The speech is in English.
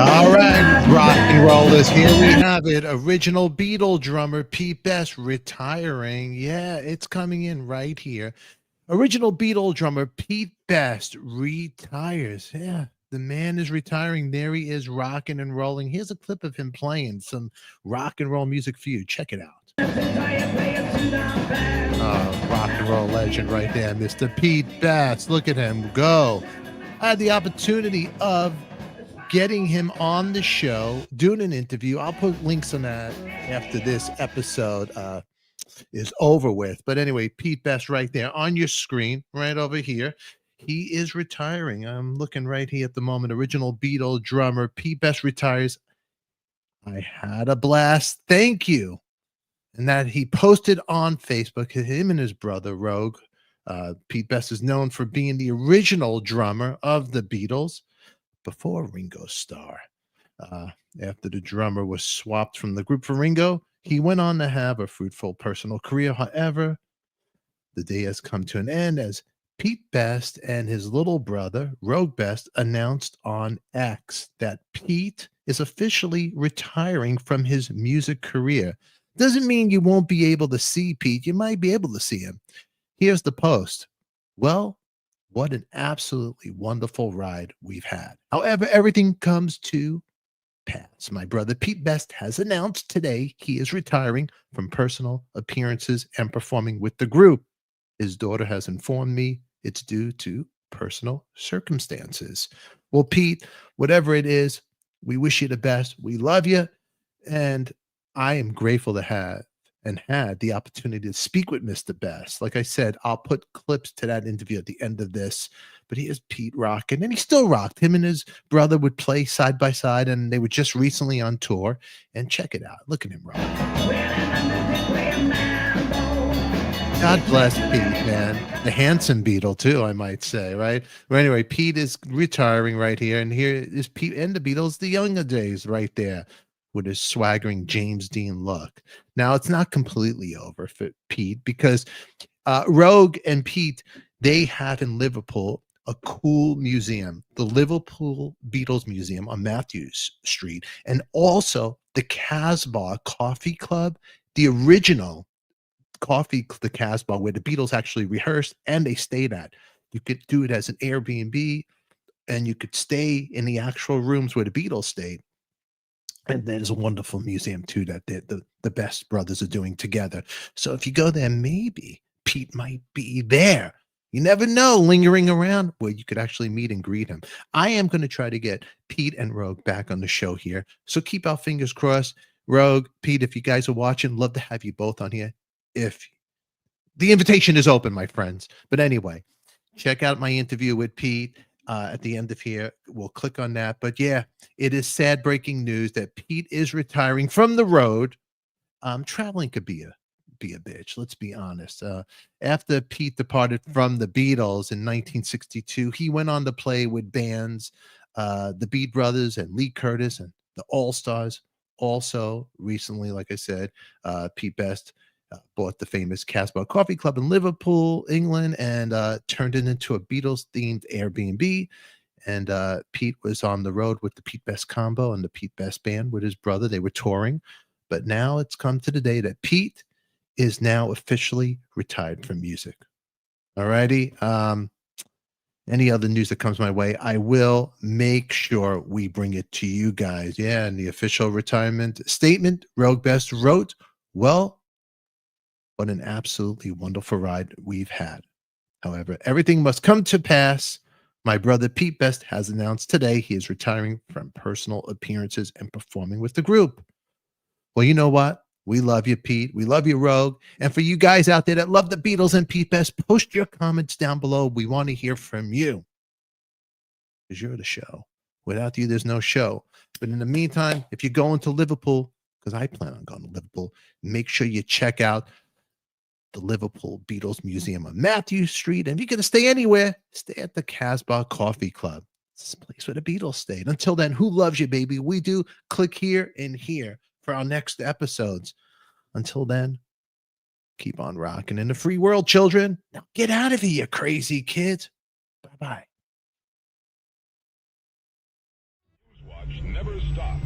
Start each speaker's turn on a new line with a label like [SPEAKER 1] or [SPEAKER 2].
[SPEAKER 1] All right, rock and rollers, here we have it. Original Beatle drummer Pete Best retiring. Yeah, it's coming in right here. Original Beatle drummer Pete Best retires. Yeah, the man is retiring. There he is, rocking and rolling. Here's a clip of him playing some rock and roll music for you. Check it out. Rock and roll legend right there, Mr. Pete Best. Look at him go. I had the opportunity of getting him on the show, doing an interview. I'll put links on that after this episode is over with. But anyway, Pete Best right there on your screen, right over here. He is retiring. I'm looking right here at the moment. Original Beatle drummer Pete Best retires. I had a blast. Thank you. And that he posted on Facebook, him and his brother Roag. Pete Best is known for being the original drummer of the Beatles before Ringo Starr. After the drummer was swapped from the group for Ringo, he went on to have a fruitful personal career. However, the day has come to an end as Pete Best and his little brother, Roag Best, announced on X that Pete is officially retiring from his music career. Doesn't mean you won't be able to see Pete. You might be able to see him. Here's the post. Well, what an absolutely wonderful ride we've had. However, everything comes to pass. My brother Pete Best has announced today he is retiring from personal appearances and performing with the group. His daughter has informed me it's due to personal circumstances. Well, Pete, whatever it is, we wish you the best. We love you. And I am grateful to have and had the opportunity to speak with Mr. Best. Like I said, I'll put clips to that interview at the end of this. But here's Pete rocking, and he still rocked. Him and his brother would play side by side, and they were just recently on tour. And check it out. Look at him rock. God bless Pete, man. The handsome Beatle, too, I might say, right? Well, anyway, Pete is retiring right here. And here is Pete and the Beatles, the younger days right there, with his swaggering James Dean look. Now, it's not completely over for Pete because Roag and Pete, they have in Liverpool a cool museum, the Liverpool Beatles Museum on Matthews Street, and also the Casbah Coffee Club, the original the Casbah, where the Beatles actually rehearsed and they stayed at. You could do it as an Airbnb, and you could stay in the actual rooms where the Beatles stayed. And there's a wonderful museum too that the Best brothers are doing together. So if you go there, maybe Pete might be there. You never know, lingering around where you could actually meet and greet him. I am going to try to get Pete and Roag back on the show here. So keep our fingers crossed. Roag, Pete, if you guys are watching, love to have you both on here. If the invitation is open, my friends. But anyway, check out my interview with Pete at the end of here. We'll click on that. But yeah, it is sad breaking news that Pete is retiring from the road. Traveling could be a bitch. Let's be honest. After Pete departed from the Beatles in 1962, he went on to play with bands, the Beat Brothers and Lee Curtis and the All Stars. Also, recently, like I said, Pete Best bought the famous Casbah Coffee Club in Liverpool, England, and turned it into a Beatles-themed Airbnb. And Pete was on the road with the Pete Best Combo and the Pete Best Band with his brother. They were touring. But now it's come to the day that Pete is now officially retired from music. All righty. Any other news that comes my way, I will make sure we bring it to you guys. Yeah, and the official retirement statement Roag Best wrote, well, what an absolutely wonderful ride we've had. However, everything must come to pass. My brother Pete Best has announced today he is retiring from personal appearances and performing with the group. Well, you know what? We love you, Pete. We love you, Roag. And for you guys out there that love the Beatles and Pete Best, post your comments down below. We want to hear from you because you're the show. Without you, there's no show. But in the meantime, if you're going to Liverpool, because I plan on going to Liverpool, make sure you check out the Liverpool Beatles Museum on Matthew Street. And if you're going to stay anywhere, stay at the Casbah Coffee Club. It's the place where the Beatles stayed. Until then, who loves you, baby? We do. Click here and here for our next episodes. Until then, keep on rocking in the free world, children. Now get out of here, you crazy kids. Bye-bye.
[SPEAKER 2] never stop.